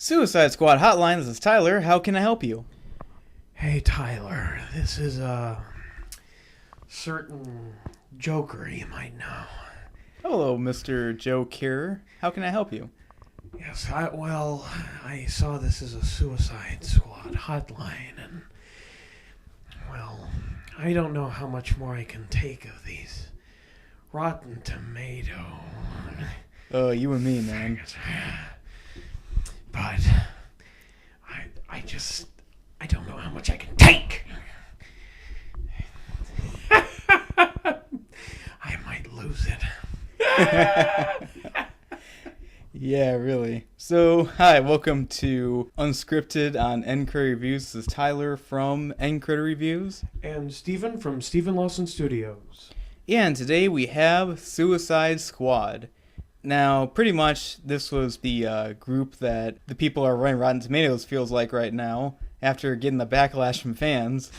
Suicide Squad Hotline, this is Tyler. How can I help you? Hey, Tyler. This is a certain Joker you might know. Hello, Mr. Joe Kerr. How can I help you? Yes, I saw this as a Suicide Squad hotline, and, I don't know how much more I can take of these Rotten Tomato. Oh, you and me, man. But I don't know how much I can take. I might lose it. Yeah, really. So, hi, welcome to Unscripted on End Credit Reviews. This is Tyler from End Credit Reviews. And Steven from Steven Lawson Studios. Yeah, and today we have Suicide Squad. Now, pretty much, this was the group that the people are running Rotten Tomatoes feels like right now, after getting the backlash from fans.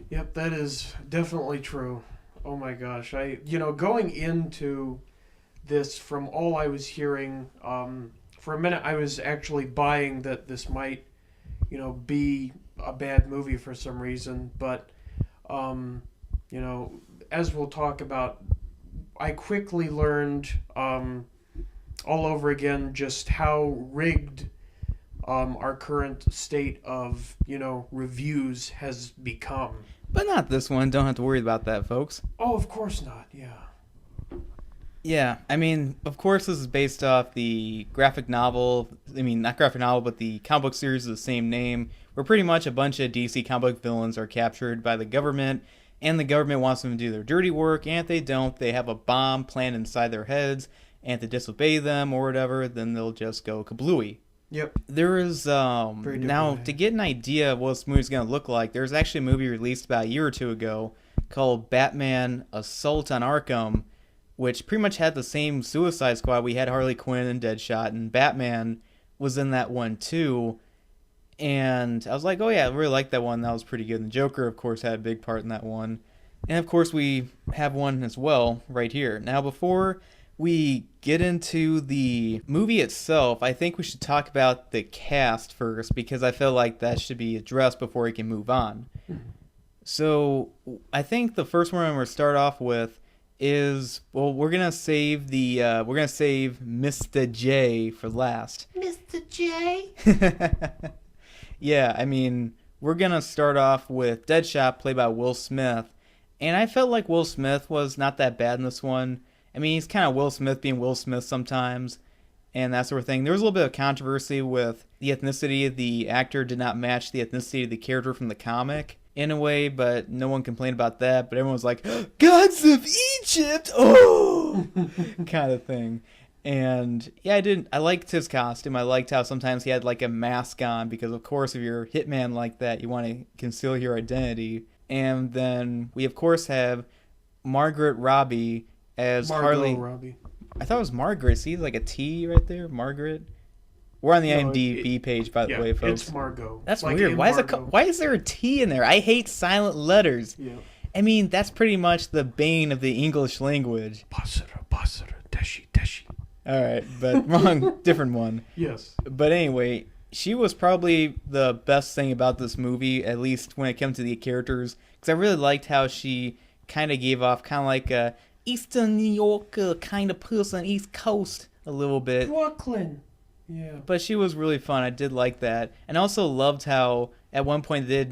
Yep, that is definitely true. Oh my gosh. Going into this, from all I was hearing, for a minute I was actually buying that this might, be a bad movie for some reason, but, as we'll talk about, I quickly learned all over again just how rigged our current state of, reviews has become. But not this one. Don't have to worry about that, folks. Oh, of course not, yeah. Yeah, I mean, of course this is based off the graphic novel, not graphic novel, but the comic book series of the same name, where pretty much a bunch of DC comic book villains are captured by the government, and the government wants them to do their dirty work, and if they don't, they have a bomb planted inside their heads, and if they disobey them or whatever, then they'll just go kablooey. Yep. There is, now, to get an idea of what this movie's going to look like, there's actually a movie released about a year or two ago called Batman Assault on Arkham, which pretty much had the same Suicide Squad. We had Harley Quinn and Deadshot, and Batman was in that one too. And I was like, oh yeah, I really liked that one. That was pretty good. And the Joker, of course, had a big part in that one. And of course, we have one as well right here. Now, before we get into the movie itself, I think we should talk about the cast first, because I feel like that should be addressed before we can move on. So I think the first one I'm going to start off with is, we're gonna save Mr. J for last. Mr. J? Yeah, we're gonna start off with Deadshot, played by Will Smith, and I felt like Will Smith was not that bad in this one. He's kind of Will Smith being Will Smith sometimes, and that sort of thing. There was a little bit of controversy with the ethnicity of the actor did not match the ethnicity of the character from the comic, in a way, but no one complained about that. But everyone was like, "Gods of Egypt!" Oh, kind of thing. And yeah, I liked his costume. I liked how sometimes he had like a mask on, because of course, if you're a hitman like that, you want to conceal your identity. And then we of course have Margot Robbie as Harley. Robbie. I thought it was Margaret. See, like a T right there, Margaret. We're on the IMDb page, by the way, folks. It's Margot. That's like weird. Why is there a T in there? I hate silent letters. Yeah. That's pretty much the bane of the English language. Basara, teshi. All right, but wrong, different one. Yes. But anyway, she was probably the best thing about this movie, at least when it comes to the characters, because I really liked how she kind of gave off kind of like a Eastern New York kind of person, East Coast a little bit. Brooklyn. Yeah. But she was really fun. I did like that. And I also loved how at one point they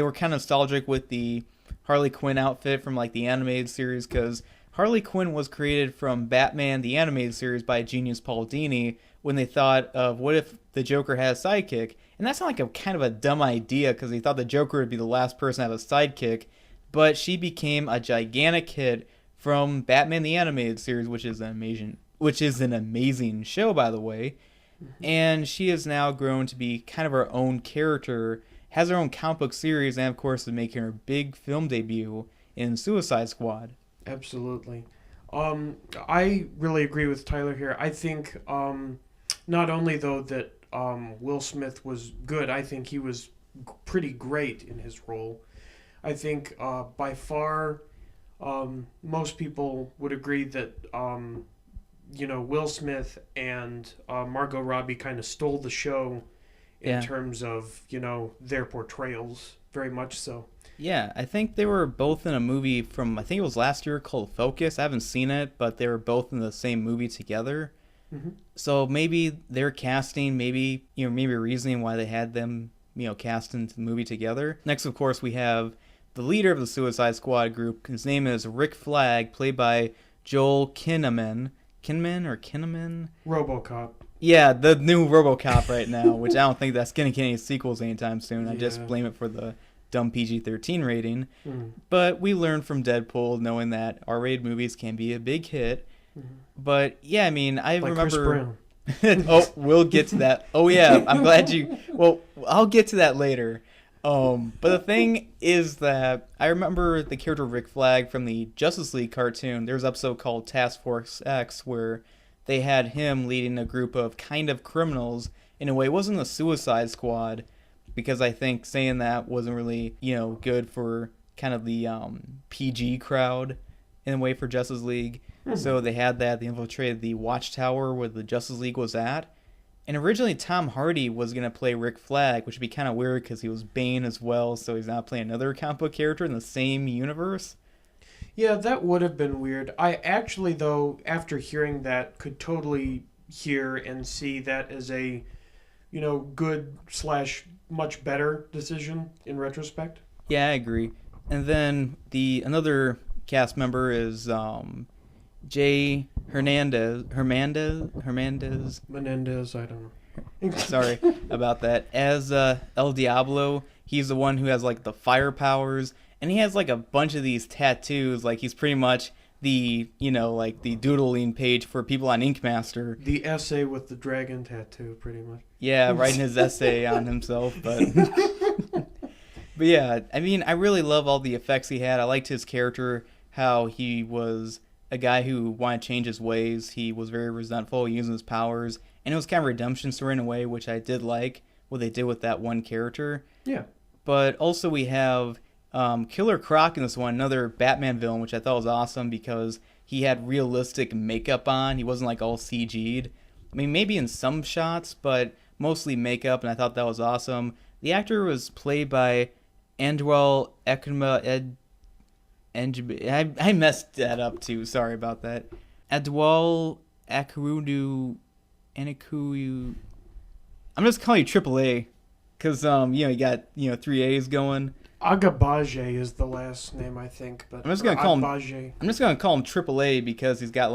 were kind of nostalgic with the Harley Quinn outfit from like the animated series, because Harley Quinn was created from Batman the animated series by genius Paul Dini, when they thought of what if the Joker had a sidekick. And that's not like a kind of a dumb idea, because they thought the Joker would be the last person to have a sidekick, but she became a gigantic hit from Batman the animated series, which is an amazing show, by the way. And she has now grown to be kind of her own character, has her own comic book series, and of course is making her big film debut in Suicide Squad. Absolutely. I really agree with Tyler here. I think not only though that Will Smith was good, I think he was pretty great in his role. I think by far most people would agree that Will Smith and Margot Robbie kind of stole the show in terms of, their portrayals, very much so. Yeah, I think they were both in a movie from, I think it was last year, called Focus. I haven't seen it, but they were both in the same movie together. Mm-hmm. So maybe their casting, maybe reasoning why they had them, cast into the movie together. Next, of course, we have the leader of the Suicide Squad group. His name is Rick Flag, played by Joel Kinnaman. Kinnaman? RoboCop. Yeah, the new RoboCop right now, which I don't think that's going to get any sequels anytime soon. I just blame it for the dumb PG-13 rating. Mm. But we learned from Deadpool, knowing that R-rated movies can be a big hit. Mm-hmm. But yeah, I mean, I like remember. Chris Brown. Oh, we'll get to that. Oh yeah, I'm glad you. Well, I'll get to that later. But the thing is that I remember the character Rick Flag from the Justice League cartoon. There's an episode called Task Force X where they had him leading a group of kind of criminals. In a way, it wasn't a Suicide Squad, because I think saying that wasn't really, good for kind of the PG crowd in a way for Justice League. So they had that. They infiltrated the Watchtower where the Justice League was at. And originally Tom Hardy was going to play Rick Flag, which would be kind of weird because he was Bane as well, so he's not playing another comic book character in the same universe. Yeah, that would have been weird. I actually, though, after hearing that, could totally hear and see that as a, good / much better decision in retrospect. Yeah, I agree. And then another cast member is Jay Hernandez, Menendez, I don't know. Sorry about that. As El Diablo, he's the one who has like the fire powers, and he has like a bunch of these tattoos. Like he's pretty much the the doodling page for people on Ink Master. The essay with the dragon tattoo, pretty much. Yeah, writing his essay on himself, but but yeah, I mean, I really love all the effects he had. I liked his character, how he was a guy who wanted to change his ways. He was very resentful using his powers, and it was kind of a redemption story in a way, which I did like what they did with that one character. Yeah. But also we have Killer Croc in this one, another Batman villain, which I thought was awesome because he had realistic makeup on. He wasn't like all CG'd. I mean, maybe in some shots, but mostly makeup, and I thought that was awesome. The actor was played by Andwell Ekma I messed that up too. Sorry about that. Adwal Akurudu Anakuyu. I'm just calling you AAA because you got 3 A's going. Agabaje is the last name, I think, but I'm just gonna call him AAA because he's got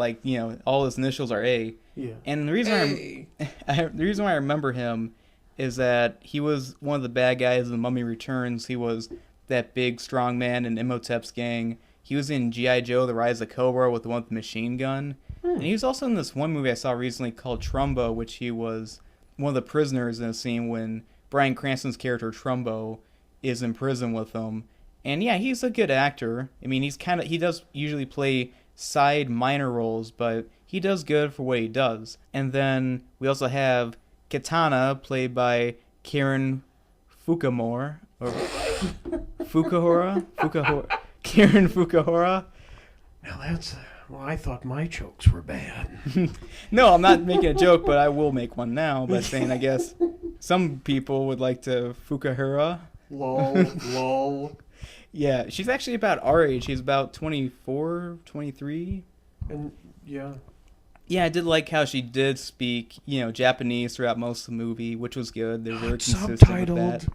all his initials are A. Yeah. And the reason why I remember him is that he was one of the bad guys in The Mummy Returns. He was that big strong man in Imhotep's gang. He was in G.I. Joe: The Rise of Cobra with the one with the machine gun. And he was also in this one movie I saw recently called Trumbo, which he was one of the prisoners in a scene when Bryan Cranston's character Trumbo is in prison with him. And yeah, he's a good actor. I mean, he does usually play side minor roles, but he does good for what he does. And then we also have Katana, played by Karen Fukamore, or Fukuhara? Karen Fukuhara. Now that's... Well, I thought my jokes were bad. No, I'm not making a joke, but I will make one now by saying I guess some people would like to Fukuhara. Lol. Yeah, she's actually about our age. She's about 24, 23. And, yeah. Yeah, I did like how she did speak, Japanese throughout most of the movie, which was good. They were very consistent with that.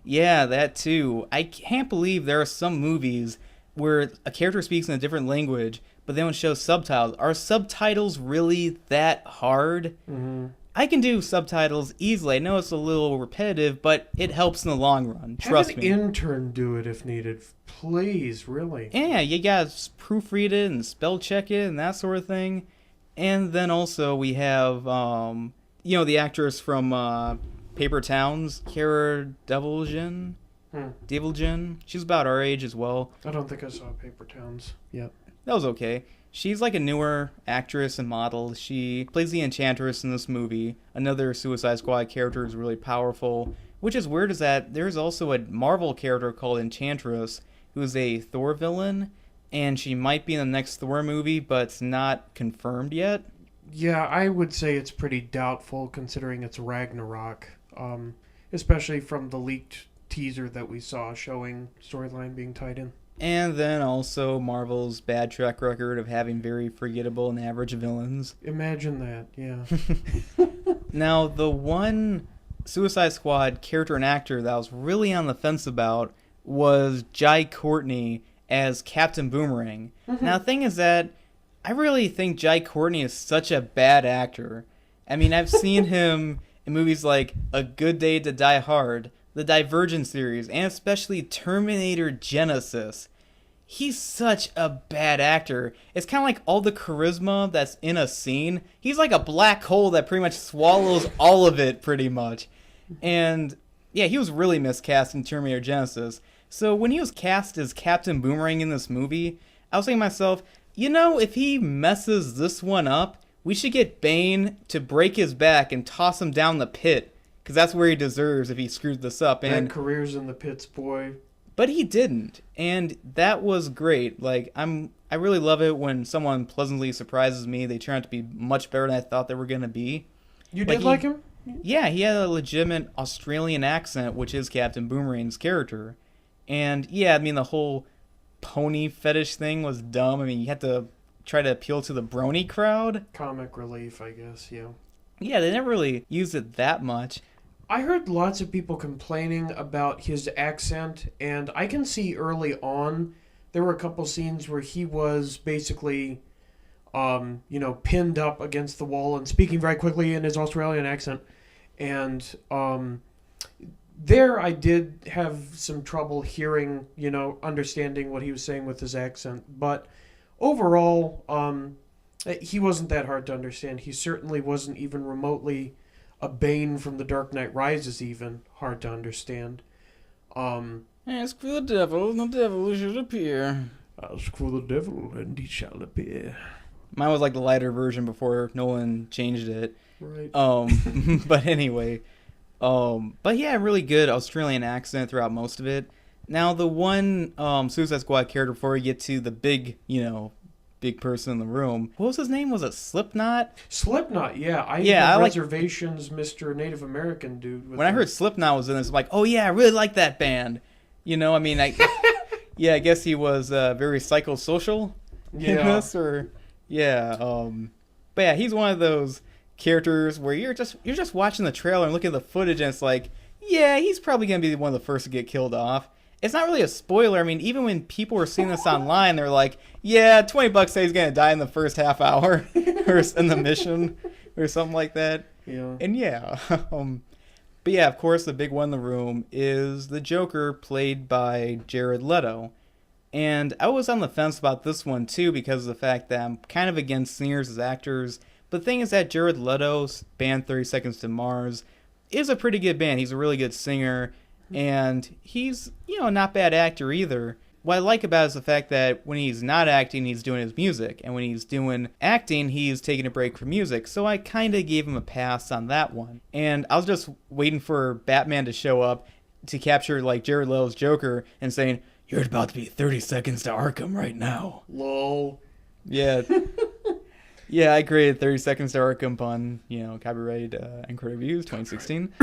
Yeah, that too. I can't believe there are some movies where a character speaks in a different language, but they don't show subtitles. Are subtitles really that hard? Mm-hmm. I can do subtitles easily. I know it's a little repetitive, but it helps in the long run. Trust me. Have an intern do it if needed. Please, really. Yeah, you gotta proofread it and spell check it and that sort of thing. And then also we have, the actress from Paper Towns, Cara Delevingne. Delevingne. She's about our age as well. I don't think I saw Paper Towns. Yep. That was okay. She's like a newer actress and model. She plays the Enchantress in this movie. Another Suicide Squad character who's really powerful. Which is weird is that there's also a Marvel character called Enchantress who's a Thor villain. And she might be in the next Thor movie, but it's not confirmed yet. Yeah, I would say it's pretty doubtful considering it's Ragnarok, especially from the leaked teaser that we saw showing storyline being tied in. And then also Marvel's bad track record of having very forgettable and average villains. Imagine that, yeah. Now, the one Suicide Squad character and actor that I was really on the fence about was Jai Courtney as Captain Boomerang. Mm-hmm. Now, the thing is that I really think Jai Courtney is such a bad actor. I mean, I've seen him in movies like A Good Day to Die Hard, the Divergent series, and especially Terminator Genesis. He's such a bad actor. It's kind of like all the charisma that's in a scene. He's like a black hole that pretty much swallows all of it, pretty much. And yeah, he was really miscast in Terminator Genesis. So when he was cast as Captain Boomerang in this movie, I was thinking to myself, you know, if he messes this one up, we should get Bane to break his back and toss him down the pit. Because that's where he deserves if he screws this up. And careers in the pits, boy. But he didn't, and that was great. Like, I really love it when someone pleasantly surprises me. They turn out to be much better than I thought they were going to be. You did like him? Yeah, he had a legitimate Australian accent, which is Captain Boomerang's character. And yeah, I mean, the whole pony fetish thing was dumb. I mean, you had to try to appeal to the brony crowd. Comic relief, I guess, yeah. Yeah, they never really used it that much. I heard lots of people complaining about his accent, and I can see early on there were a couple scenes where he was basically, pinned up against the wall and speaking very quickly in his Australian accent. And there I did have some trouble hearing, understanding what he was saying with his accent. But overall, he wasn't that hard to understand. He certainly wasn't even remotely a Bane from The Dark Knight Rises, even hard to understand. Ask for the devil should appear. Ask for the devil, and he shall appear. Mine was like the lighter version before Nolan changed it. Right. But anyway, but yeah, really good Australian accent throughout most of it. Now, the one Suicide Squad character before we get to the big, big person in the room. What was his name? Was it Slipknot? Slipknot, yeah. I have reservations, Mr. Native American dude. When I heard Slipknot was in this, I'm like, oh yeah, I really like that band. I guess he was very psychosocial in this, or but yeah, he's one of those characters where you're just watching the trailer and looking at the footage, and it's like, yeah, he's probably gonna be one of the first to get killed off. It's not really a spoiler. I mean, even when people were seeing this online, they're like, yeah, $20 say he's going to die in the first half hour or in the mission or something like that. Yeah. And yeah. But yeah, of course, the big one in the room is the Joker played by Jared Leto. And I was on the fence about this one, too, because of the fact that I'm kind of against singers as actors. But the thing is that Jared Leto's band 30 Seconds to Mars is a pretty good band. He's a really good singer. And he's, not bad actor either. What I like about it is the fact that when he's not acting, he's doing his music. And when he's doing acting, he's taking a break from music. So I kind of gave him a pass on that one. And I was just waiting for Batman to show up to capture, Jared Leto's Joker and saying, you're about to be 30 seconds to Arkham right now. Lol. Yeah. Yeah, I created 30 Seconds to Arkham pun, copyrighted and creative views 2016.